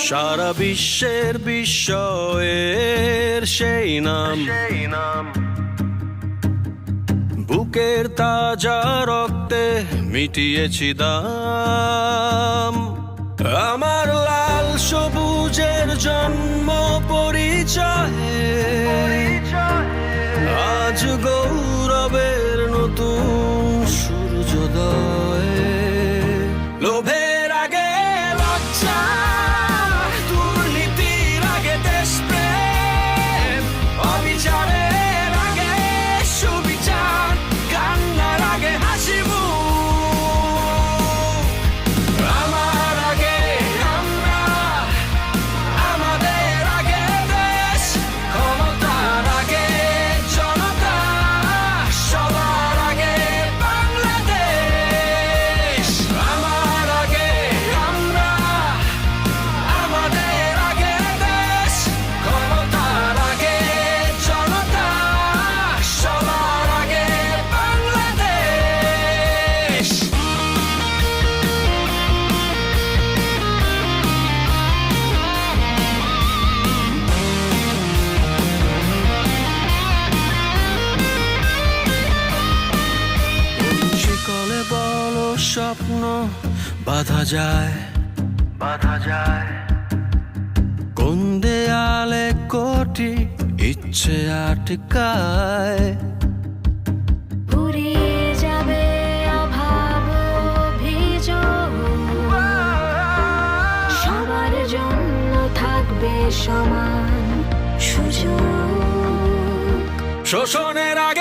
সারা বিশ্বের বিস্ময়ের সেই নাম, বুকের তাজা রক্তে মিটিয়েছি দাম। আমার লাল সবুজের জন্ম পরিচয়ে আজ গৌরবের নতুন সূর্যোদয়। লোভের আগে লজ্জা, দুর্নীতির আগে দেশপ্রেম, অবিচারের আগে সুবিচার, কান্নার আগে হাসি মুখ। আমার আগে আমরা, আমাদের আগে দেশ, ক্ষমতার আগে জনতা, সবার আগে বাংলাদেশ। আমার আগে আমরা, আমাদের আগে দেশ, ক্ষমতার আগে জনতা, সবার আগে বাংলাদেশ। শিকলে বলো স্বপ্ন বাঁধা যায়, কোন দেয়ালে কোটি ইচ্ছে আটকায়। ফুরিয়ে যাবে অভাব অভিযোগ, সবার জন্য থাকবে সমান সুযোগ। শোষণের আগে